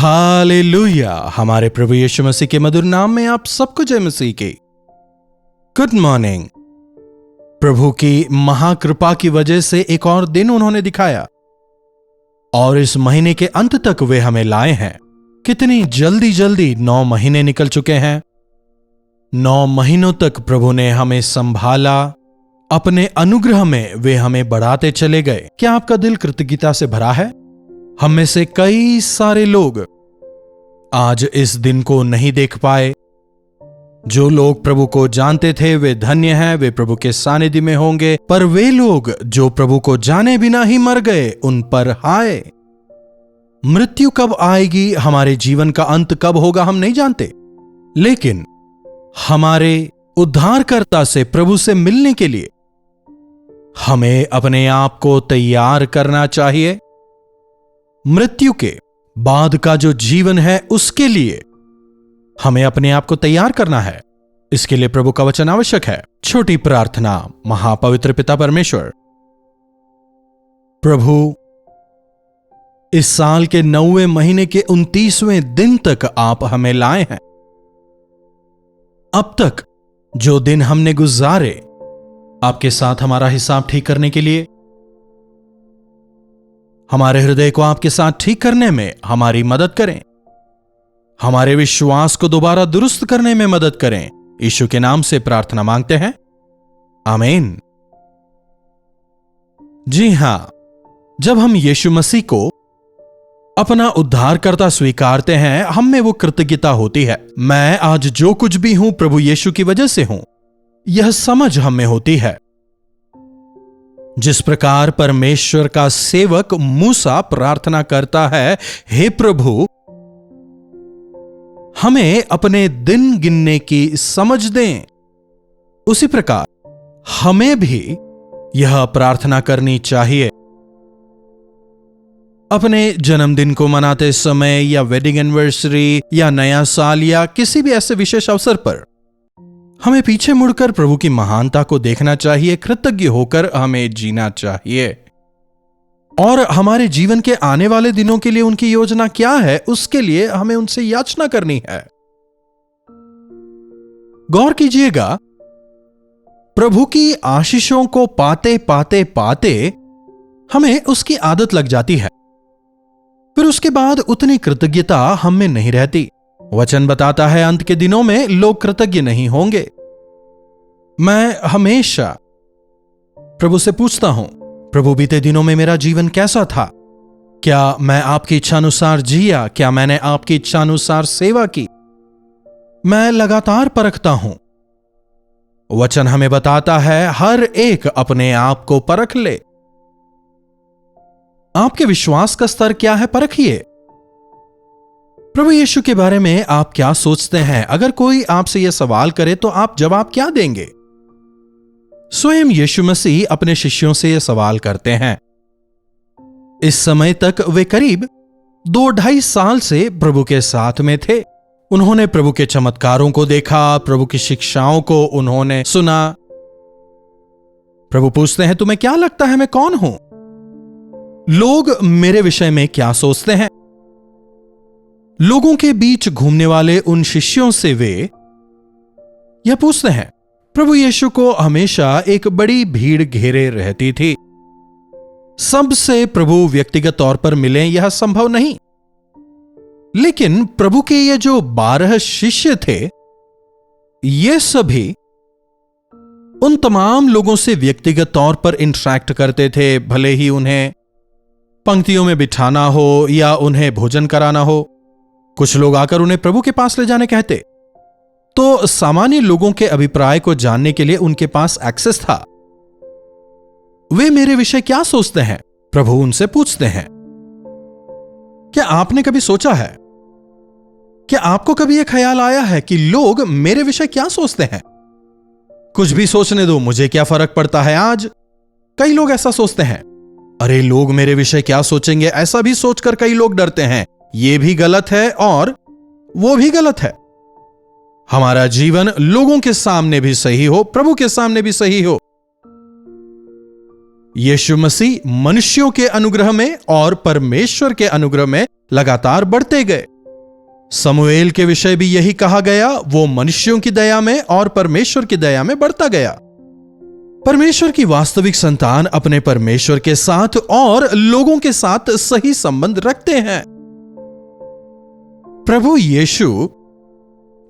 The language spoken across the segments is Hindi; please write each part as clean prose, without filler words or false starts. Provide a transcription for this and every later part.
हालेलुया। हमारे प्रभु यीशु मसीह के मधुर नाम में आप सबको जय मसीह की। Good morning. प्रभु की महाकृपा की वजह से एक और दिन उन्होंने दिखाया और इस महीने के अंत तक वे हमें लाए हैं। कितनी जल्दी जल्दी 9 महीने निकल चुके हैं। 9 महीनों तक प्रभु ने हमें संभाला। अपने अनुग्रह में वे हमें बढ़ाते चले गए। क्या आपका दिल कृतज्ञता से भरा है? हम में से कई सारे लोग आज इस दिन को नहीं देख पाए। जो लोग प्रभु को जानते थे वे धन्य हैं, वे प्रभु के सानिध्य में होंगे। पर वे लोग जो प्रभु को जाने बिना ही मर गए, उन पर हाय। मृत्यु कब आएगी, हमारे जीवन का अंत कब होगा, हम नहीं जानते। लेकिन हमारे उद्धारकर्ता से, प्रभु से मिलने के लिए हमें अपने आप को तैयार करना चाहिए। मृत्यु के बाद का जो जीवन है उसके लिए हमें अपने आप को तैयार करना है। इसके लिए प्रभु का वचन आवश्यक है। छोटी प्रार्थना। महापवित्र पिता परमेश्वर, प्रभु इस साल के 9वें महीने के 29वें दिन तक आप हमें लाए हैं। अब तक जो दिन हमने गुजारे आपके साथ हमारा हिसाब ठीक करने के लिए, हमारे हृदय को आपके साथ ठीक करने में हमारी मदद करें। हमारे विश्वास को दोबारा दुरुस्त करने में मदद करें। यीशु के नाम से प्रार्थना मांगते हैं, आमीन। जी हां, जब हम यीशु मसीह को अपना उद्धारकर्ता स्वीकारते हैं, हम में वो कृतज्ञता होती है। मैं आज जो कुछ भी हूं प्रभु यीशु की वजह से हूं, यह समझ हम में होती है। जिस प्रकार परमेश्वर का सेवक मूसा प्रार्थना करता है, हे प्रभु हमें अपने दिन गिनने की समझ दें, उसी प्रकार हमें भी यह प्रार्थना करनी चाहिए। अपने जन्मदिन को मनाते समय या वेडिंग एनिवर्सरी या नया साल या किसी भी ऐसे विशेष अवसर पर हमें पीछे मुड़कर प्रभु की महानता को देखना चाहिए। कृतज्ञ होकर हमें जीना चाहिए और हमारे जीवन के आने वाले दिनों के लिए उनकी योजना क्या है, उसके लिए हमें उनसे याचना करनी है। गौर कीजिएगा, प्रभु की आशीषों को पाते पाते पाते हमें उसकी आदत लग जाती है। फिर उसके बाद उतनी कृतज्ञता हम में नहीं रहती। वचन बताता है अंत के दिनों में लोग कृतज्ञ नहीं होंगे। मैं हमेशा प्रभु से पूछता हूं, प्रभु बीते दिनों में मेरा जीवन कैसा था? क्या मैं आपकी इच्छानुसार जिया? क्या मैंने आपकी इच्छानुसार सेवा की? मैं लगातार परखता हूं। वचन हमें बताता है हर एक अपने आप को परख ले। आपके विश्वास का स्तर क्या है, परखिए। प्रभु यीशु के बारे में आप क्या सोचते हैं? अगर कोई आपसे यह सवाल करे तो आप जवाब क्या देंगे? स्वयं यीशु मसीह अपने शिष्यों से यह सवाल करते हैं। इस समय तक वे करीब 2-2.5 साल से प्रभु के साथ में थे। उन्होंने प्रभु के चमत्कारों को देखा, प्रभु की शिक्षाओं को उन्होंने सुना। प्रभु पूछते हैं, तुम्हें क्या लगता है मैं कौन हूं? लोग मेरे विषय में क्या सोचते हैं? लोगों के बीच घूमने वाले उन शिष्यों से वे यह पूछते हैं। प्रभु यीशु को हमेशा एक बड़ी भीड़ घेरे रहती थी। सबसे प्रभु व्यक्तिगत तौर पर मिले यह संभव नहीं। लेकिन प्रभु के ये जो 12 शिष्य थे, ये सभी उन तमाम लोगों से व्यक्तिगत तौर पर इंटरैक्ट करते थे, भले ही उन्हें पंक्तियों में बिठाना हो या उन्हें भोजन कराना हो। कुछ लोग आकर उन्हें प्रभु के पास ले जाने कहते, तो सामान्य लोगों के अभिप्राय को जानने के लिए उनके पास एक्सेस था। वे मेरे विषय क्या सोचते हैं? प्रभु उनसे पूछते हैं। क्या आपने कभी सोचा है? क्या आपको कभी यह ख्याल आया है कि लोग मेरे विषय क्या सोचते हैं? कुछ भी सोचने दो, मुझे क्या फर्क पड़ता है। आज कई लोग ऐसा सोचते हैं, अरे लोग मेरे विषय क्या सोचेंगे, ऐसा भी सोचकर कई लोग डरते हैं। ये भी गलत है और वो भी गलत है। हमारा जीवन लोगों के सामने भी सही हो, प्रभु के सामने भी सही हो। यीशु मसीह मनुष्यों के अनुग्रह में और परमेश्वर के अनुग्रह में लगातार बढ़ते गए। समूएल के विषय भी यही कहा गया, वो मनुष्यों की दया में और परमेश्वर की दया में बढ़ता गया। परमेश्वर की वास्तविक संतान अपने परमेश्वर के साथ और लोगों के साथ सही संबंध रखते हैं। प्रभु यीशु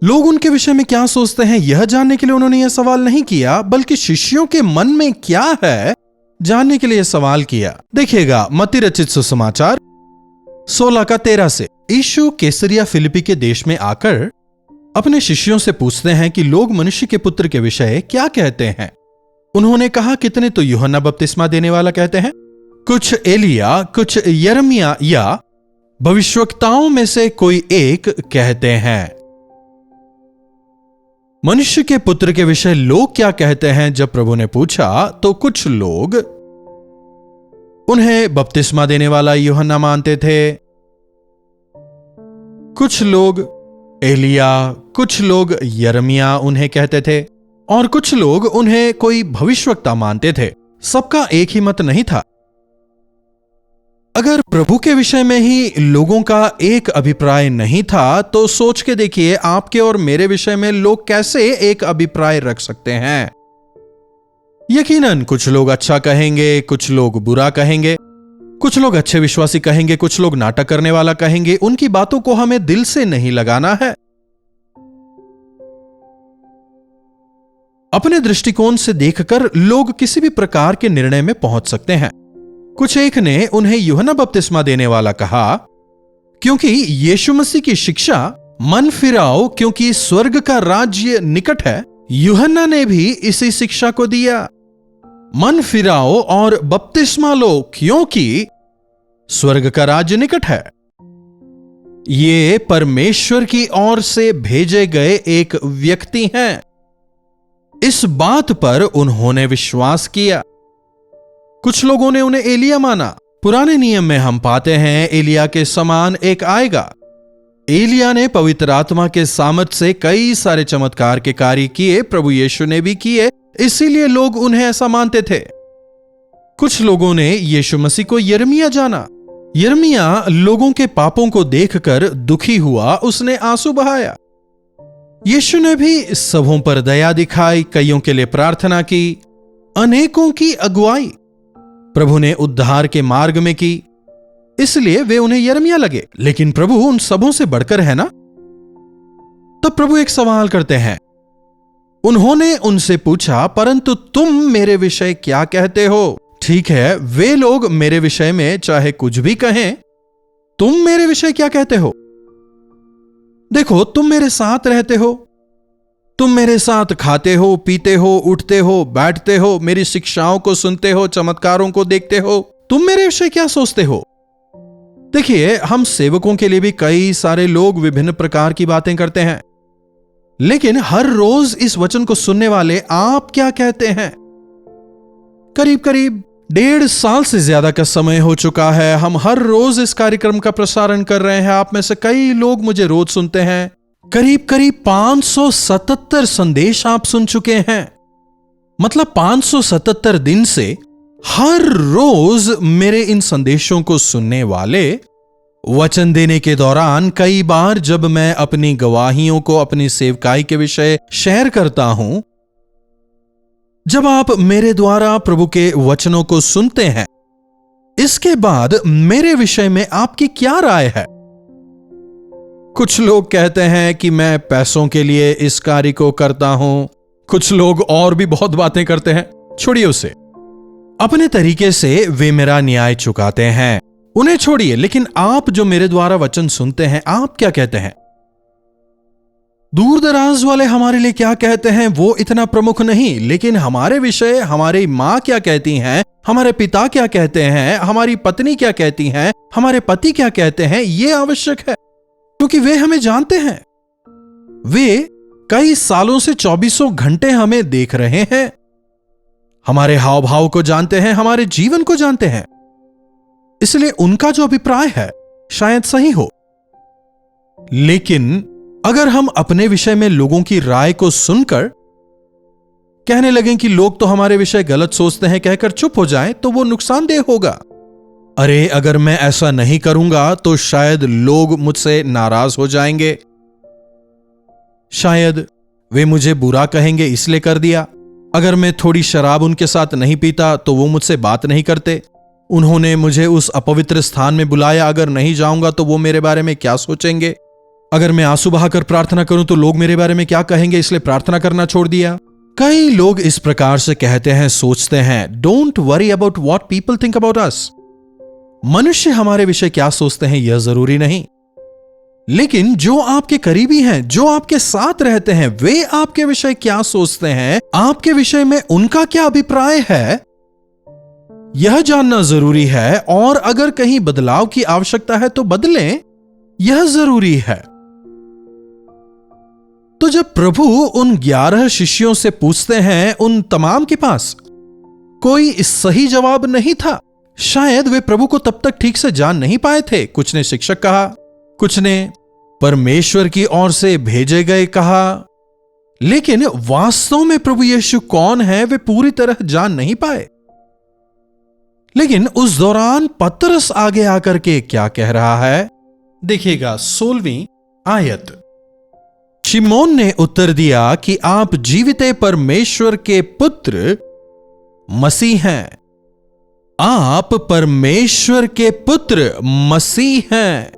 लोग उनके विषय में क्या सोचते हैं यह जानने के लिए उन्होंने यह सवाल नहीं किया, बल्कि शिष्यों के मन में क्या है जानने के लिए यह सवाल किया। देखिएगा मत्ती रचित सुसमाचार 16:13 से। यीशु कैसरिया फिलिप्पी के देश में आकर अपने शिष्यों से पूछते हैं कि लोग मनुष्य के पुत्र के विषय क्या कहते हैं। उन्होंने कहा, कितने तो यूहन्ना बपतिस्मा देने वाला कहते हैं, कुछ एलिया, कुछ यिर्मयाह या भविष्यवक्ताओं में से कोई एक कहते हैं। मनुष्य के पुत्र के विषय लोग क्या कहते हैं जब प्रभु ने पूछा तो कुछ लोग उन्हें बपतिस्मा देने वाला यूहन्ना मानते थे, कुछ लोग एलिया, कुछ लोग यिर्मयाह उन्हें कहते थे और कुछ लोग उन्हें कोई भविष्यवक्ता मानते थे। सबका एक ही मत नहीं था। अगर प्रभु के विषय में ही लोगों का एक अभिप्राय नहीं था तो सोच के देखिए आपके और मेरे विषय में लोग कैसे एक अभिप्राय रख सकते हैं। यकीनन कुछ लोग अच्छा कहेंगे, कुछ लोग बुरा कहेंगे, कुछ लोग अच्छे विश्वासी कहेंगे, कुछ लोग नाटक करने वाला कहेंगे। उनकी बातों को हमें दिल से नहीं लगाना है। अपने दृष्टिकोण से देखकर लोग किसी भी प्रकार के निर्णय में पहुंच सकते हैं। कुछ एक ने उन्हें यूहन्ना बपतिस्मा देने वाला कहा क्योंकि यीशु मसीह की शिक्षा मन फिराओ क्योंकि स्वर्ग का राज्य निकट है। यूहन्ना ने भी इसी शिक्षा को दिया, मन फिराओ और बपतिस्मा लो क्योंकि स्वर्ग का राज्य निकट है। ये परमेश्वर की ओर से भेजे गए एक व्यक्ति हैं। इस बात पर उन्होंने विश्वास किया। कुछ लोगों ने उन्हें एलिया माना। पुराने नियम में हम पाते हैं एलिया के समान एक आएगा। एलिया ने पवित्र आत्मा के सामर्थ से कई सारे चमत्कार के कार्य किए, प्रभु यीशु ने भी किए, इसीलिए लोग उन्हें ऐसा मानते थे। कुछ लोगों ने यीशु मसीह को यिर्मयाह जाना। यिर्मयाह लोगों के पापों को देखकर दुखी हुआ, उसने आंसू बहाया। यीशु ने भी सबों पर दया दिखाई, कईयों के लिए प्रार्थना की, अनेकों की अगुवाई प्रभु ने उद्धार के मार्ग में की, इसलिए वे उन्हें यिर्मयाह लगे। लेकिन प्रभु उन सबों से बढ़कर है ना। तब प्रभु एक सवाल करते हैं। उन्होंने उनसे पूछा, परंतु तुम मेरे विषय क्या कहते हो? ठीक है, वे लोग मेरे विषय में चाहे कुछ भी कहें, तुम मेरे विषय क्या कहते हो? देखो, तुम मेरे साथ रहते हो, तुम मेरे साथ खाते हो, पीते हो, उठते हो, बैठते हो, मेरी शिक्षाओं को सुनते हो, चमत्कारों को देखते हो, तुम मेरे विषय क्या सोचते हो? देखिए, हम सेवकों के लिए भी कई सारे लोग विभिन्न प्रकार की बातें करते हैं, लेकिन हर रोज इस वचन को सुनने वाले आप क्या कहते हैं? करीब करीब 1.5 साल से ज्यादा का समय हो चुका है। हम हर रोज इस कार्यक्रम का प्रसारण कर रहे हैं। आप में से कई लोग मुझे रोज सुनते हैं। करीब करीब 577 संदेश आप सुन चुके हैं। मतलब 577 दिन से हर रोज मेरे इन संदेशों को सुनने वाले वचन देने के दौरान कई बार जब मैं अपनी गवाहियों को, अपनी सेवकाई के विषय शेयर करता हूं, जब आप मेरे द्वारा प्रभु के वचनों को सुनते हैं, इसके बाद मेरे विषय में आपकी क्या राय है? कुछ लोग कहते हैं कि मैं पैसों के लिए इस कार्य को करता हूं। कुछ लोग और भी बहुत बातें करते हैं। छोड़िए उसे। अपने तरीके से वे मेरा न्याय चुकाते हैं, उन्हें छोड़िए। लेकिन आप जो मेरे द्वारा वचन सुनते हैं, आप क्या कहते हैं? दूर दराज वाले हमारे लिए क्या कहते हैं वो इतना प्रमुख नहीं, लेकिन हमारे विषय हमारी माँ क्या कहती हैं, हमारे पिता क्या कहते हैं, हमारी पत्नी क्या कहती हैं, हमारे पति क्या कहते हैं, ये आवश्यक है, क्योंकि वे हमें जानते हैं। वे कई सालों से 24 घंटे हमें देख रहे हैं, हमारे हाव भाव को जानते हैं, हमारे जीवन को जानते हैं। इसलिए उनका जो अभिप्राय है शायद सही हो, लेकिन अगर हम अपने विषय में लोगों की राय को सुनकर कहने लगें कि लोग तो हमारे विषय गलत सोचते हैं कहकर चुप हो जाएं, तो वो नुकसानदेह होगा। अरे अगर मैं ऐसा नहीं करूंगा तो शायद लोग मुझसे नाराज हो जाएंगे, शायद वे मुझे बुरा कहेंगे इसलिए कर दिया। अगर मैं थोड़ी शराब उनके साथ नहीं पीता तो वो मुझसे बात नहीं करते। उन्होंने मुझे उस अपवित्र स्थान में बुलाया, अगर नहीं जाऊंगा तो वो मेरे बारे में क्या सोचेंगे। अगर मैं आंसू बहाकर प्रार्थना करूं तो लोग मेरे बारे में क्या कहेंगे, इसलिए प्रार्थना करना छोड़ दिया। कई लोग इस प्रकार से कहते हैं, सोचते हैं, don't worry about what people think about us. मनुष्य हमारे विषय क्या सोचते हैं यह जरूरी नहीं, लेकिन जो आपके करीबी हैं, जो आपके साथ रहते हैं, वे आपके विषय क्या सोचते हैं, आपके विषय में उनका क्या अभिप्राय है, यह जानना जरूरी है। और अगर कहीं बदलाव की आवश्यकता है तो बदलें, यह जरूरी है। तो जब प्रभु उन 11 शिष्यों से पूछते हैं, उन तमाम के पास कोई सही जवाब नहीं था। शायद वे प्रभु को तब तक ठीक से जान नहीं पाए थे। कुछ ने शिक्षक कहा, कुछ ने परमेश्वर की ओर से भेजे गए कहा, लेकिन वास्तव में प्रभु यीशु कौन है वे पूरी तरह जान नहीं पाए। लेकिन उस दौरान पतरस आगे आकर के क्या कह रहा है, देखिएगा 16वीं आयत। शिमोन ने उत्तर दिया कि आप जीवित परमेश्वर के पुत्र मसीह हैं। आप परमेश्वर के पुत्र मसीह हैं।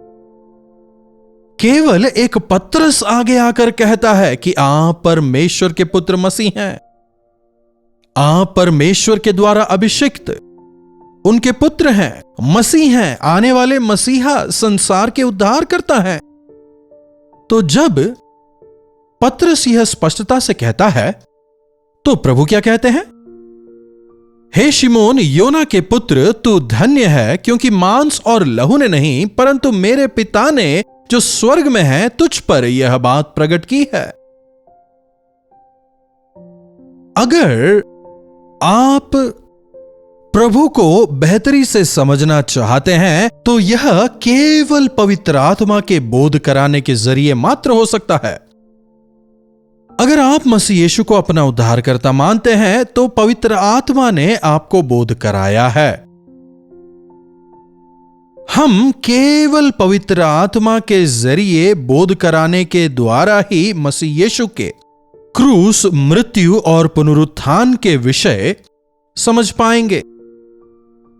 केवल एक पतरस आगे आकर कहता है कि आप परमेश्वर के पुत्र मसीह हैं। आप परमेश्वर के द्वारा अभिषिक्त उनके पुत्र हैं, मसीह हैं, आने वाले मसीहा, संसार के उद्धार करता है। तो जब पतरस यह स्पष्टता से कहता है तो प्रभु क्या कहते हैं, हे शिमोन योना के पुत्र, तू धन्य है, क्योंकि मांस और लहू ने नहीं परंतु मेरे पिता ने जो स्वर्ग में है तुझ पर यह बात प्रकट की है। अगर आप प्रभु को बेहतरी से समझना चाहते हैं तो यह केवल पवित्र आत्मा के बोध कराने के जरिए मात्र हो सकता है। अगर आप मसीह यीशु को अपना उद्धारकर्ता मानते हैं तो पवित्र आत्मा ने आपको बोध कराया है। हम केवल पवित्र आत्मा के जरिए बोध कराने के द्वारा ही मसीह यीशु के क्रूस, मृत्यु और पुनरुत्थान के विषय समझ पाएंगे,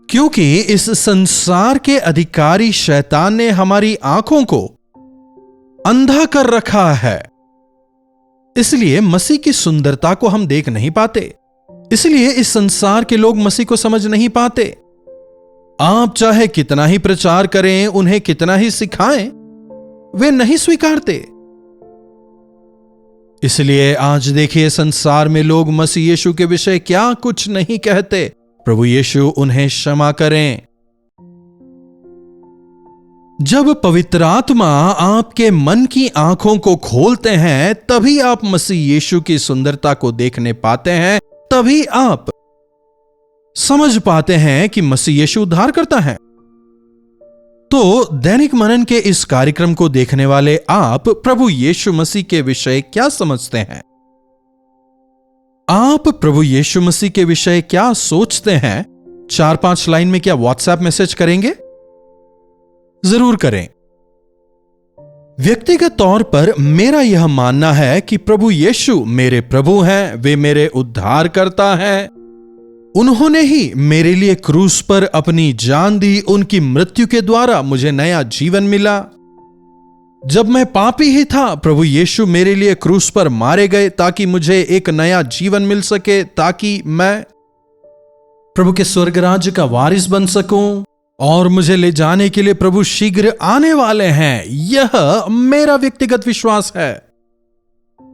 क्योंकि इस संसार के अधिकारी शैतान ने हमारी आंखों को अंधा कर रखा है। इसलिए मसीह की सुंदरता को हम देख नहीं पाते। इसलिए इस संसार के लोग मसीह को समझ नहीं पाते। आप चाहे कितना ही प्रचार करें, उन्हें कितना ही सिखाएं, वे नहीं स्वीकारते। इसलिए आज देखिए संसार में लोग मसीह यीशु के विषय क्या कुछ नहीं कहते। प्रभु यीशु उन्हें क्षमा करें। जब पवित्र आत्मा आपके मन की आंखों को खोलते हैं तभी आप मसीह यीशु की सुंदरता को देखने पाते हैं, तभी आप समझ पाते हैं कि मसीह यीशु उद्धार करता है। तो दैनिक मनन के इस कार्यक्रम को देखने वाले आप प्रभु यीशु मसीह के विषय क्या समझते हैं? आप प्रभु यीशु मसीह के विषय क्या सोचते हैं? 4-5 लाइन में क्या व्हाट्सएप मैसेज करेंगे? जरूर करें। व्यक्तिगत तौर पर मेरा यह मानना है कि प्रभु यीशु मेरे प्रभु हैं, वे मेरे उद्धार करता हैं। उन्होंने ही मेरे लिए क्रूस पर अपनी जान दी। उनकी मृत्यु के द्वारा मुझे नया जीवन मिला। जब मैं पापी ही था, प्रभु यीशु मेरे लिए क्रूस पर मारे गए ताकि मुझे एक नया जीवन मिल सके, ताकि मैं प्रभु के स्वर्ग राज्य का वारिस बन सकूं। और मुझे ले जाने के लिए प्रभु शीघ्र आने वाले हैं। यह मेरा व्यक्तिगत विश्वास है।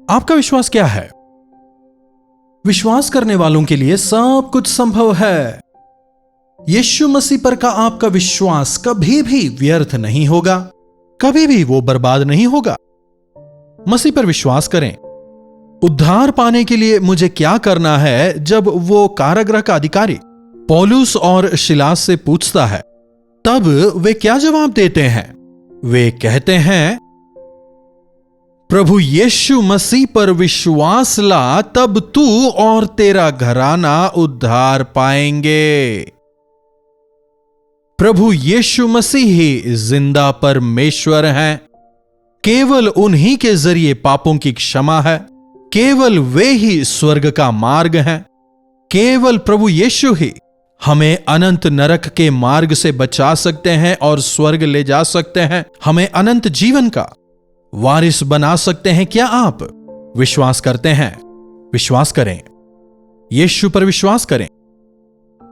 आपका विश्वास क्या है? विश्वास करने वालों के लिए सब कुछ संभव है। यीशु मसीह पर का आपका विश्वास कभी भी व्यर्थ नहीं होगा, कभी भी वो बर्बाद नहीं होगा। मसीह पर विश्वास करें। उद्धार पाने के लिए मुझे क्या करना है? जब वो कारागृह का अधिकारी पौलुस और सिलास से पूछता है, तब वे क्या जवाब देते हैं? वे कहते हैं, प्रभु यीशु मसीह पर विश्वास ला, तब तू और तेरा घराना उद्धार पाएंगे। प्रभु यीशु मसीह ही जिंदा परमेश्वर हैं। केवल उन्हीं के जरिए पापों की क्षमा है। केवल वे ही स्वर्ग का मार्ग हैं। केवल प्रभु यीशु ही हमें अनंत नरक के मार्ग से बचा सकते हैं और स्वर्ग ले जा सकते हैं, हमें अनंत जीवन का वारिस बना सकते हैं। क्या आप विश्वास करते हैं? विश्वास करें, यीशु पर विश्वास करें।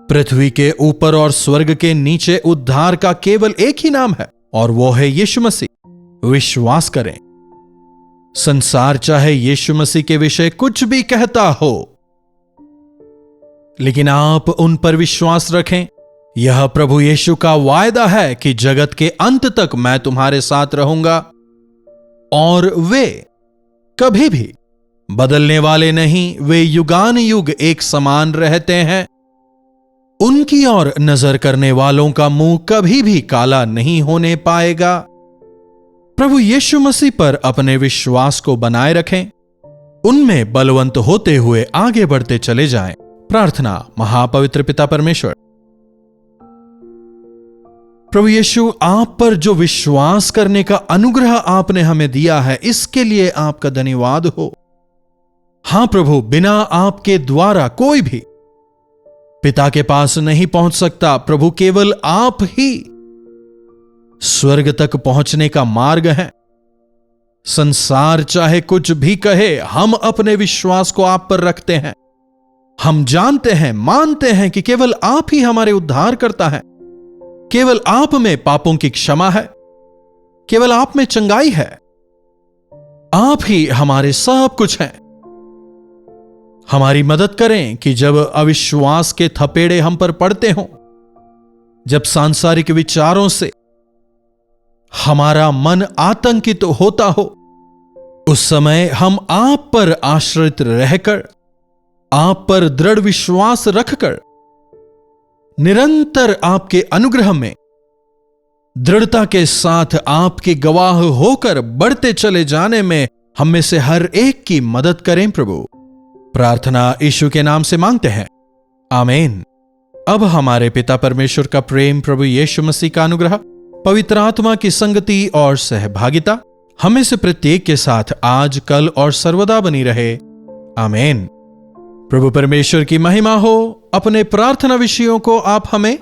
पृथ्वी के ऊपर और स्वर्ग के नीचे उद्धार का केवल एक ही नाम है और वो है यीशु मसीह। विश्वास करें। संसार चाहे यीशु मसीह के विषय कुछ भी कहता हो, लेकिन आप उन पर विश्वास रखें। यह प्रभु यीशु का वायदा है कि जगत के अंत तक मैं तुम्हारे साथ रहूंगा, और वे कभी भी बदलने वाले नहीं, वे युगान युग एक समान रहते हैं। उनकी ओर नजर करने वालों का मुंह कभी भी काला नहीं होने पाएगा। प्रभु यीशु मसीह पर अपने विश्वास को बनाए रखें, उनमें बलवंत होते हुए आगे बढ़ते चले जाएं। प्रार्थना। महापवित्र पिता परमेश्वर, प्रभु यीशु, आप पर जो विश्वास करने का अनुग्रह आपने हमें दिया है, इसके लिए आपका धन्यवाद हो। हां प्रभु, बिना आपके द्वारा कोई भी पिता के पास नहीं पहुंच सकता। प्रभु, केवल आप ही स्वर्ग तक पहुंचने का मार्ग है। संसार चाहे कुछ भी कहे, हम अपने विश्वास को आप पर रखते हैं। हम जानते हैं, मानते हैं कि केवल आप ही हमारे उद्धार करता है। केवल आप में पापों की क्षमा है। केवल आप में चंगाई है। आप ही हमारे सब कुछ हैं। हमारी मदद करें कि जब अविश्वास के थपेड़े हम पर पड़ते हों, जब सांसारिक विचारों से हमारा मन आतंकित होता हो, उस समय हम आप पर आश्रित रहकर, आप पर दृढ़ विश्वास रखकर, निरंतर आपके अनुग्रह में दृढ़ता के साथ आपके गवाह होकर बढ़ते चले जाने में हम में से हर एक की मदद करें प्रभु। प्रार्थना यीशु के नाम से मांगते हैं, आमीन। अब हमारे पिता परमेश्वर का प्रेम, प्रभु यीशु मसीह का अनुग्रह, पवित्र आत्मा की संगति और सहभागिता हमें से प्रत्येक के साथ आज, कल और सर्वदा बनी रहे। आमीन। प्रभु परमेश्वर की महिमा हो। अपने प्रार्थना विषयों को आप हमें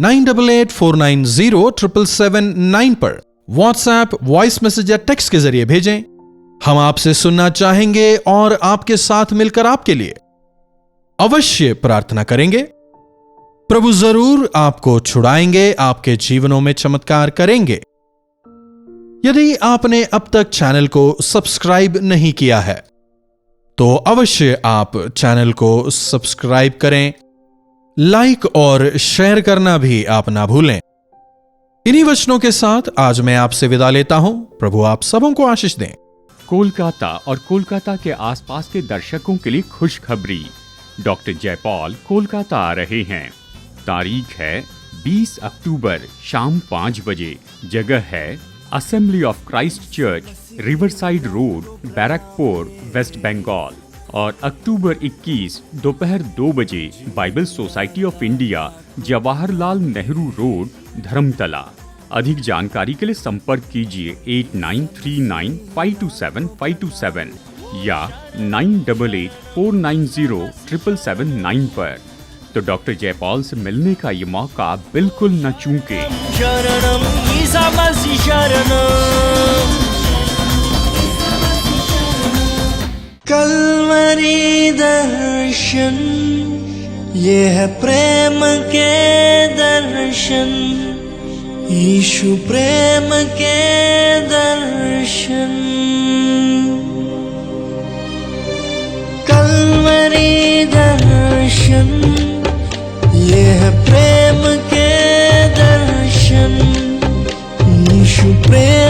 9884907779 पर व्हाट्सएप, वॉइस मैसेज या टेक्स्ट के जरिए भेजें। हम आपसे सुनना चाहेंगे और आपके साथ मिलकर आपके लिए अवश्य प्रार्थना करेंगे। प्रभु जरूर आपको छुड़ाएंगे, आपके जीवनों में चमत्कार करेंगे। यदि आपने अब तक चैनल को सब्सक्राइब नहीं किया है तो अवश्य आप चैनल को सब्सक्राइब करें। लाइक और शेयर करना भी आप ना भूलें। इन्हीं वचनों के साथ आज मैं आपसे विदा लेता हूं। प्रभु आप सबों को आशीष दें। कोलकाता और कोलकाता के आसपास के दर्शकों के लिए खुशखबरी। डॉक्टर जयपॉल कोलकाता आ रहे हैं। तारीख है 20 अक्टूबर शाम 5 बजे। जगह है assembly of Christ church, riverside road, Barrackpore, West Bengal. और अक्टूबर 21 दोपहर 2 बजे Bible Society of India, Jawaharlal Nehru road, Dharmatala. अधिक जानकारी के लिए संपर्क कीजिए 8939527527 या 9884907779 पर। तो डॉक्टर जयपॉल से मिलने का ये मौका बिल्कुल न चूकें। शरणम ईसा मसीह शरणम। कलवरी दर्शन, ये है प्रेम के दर्शन, यीशु प्रेम के दर्शन। कलवरी दर्शन, ये है प्रेम के दर्शन, यीशु प्रेम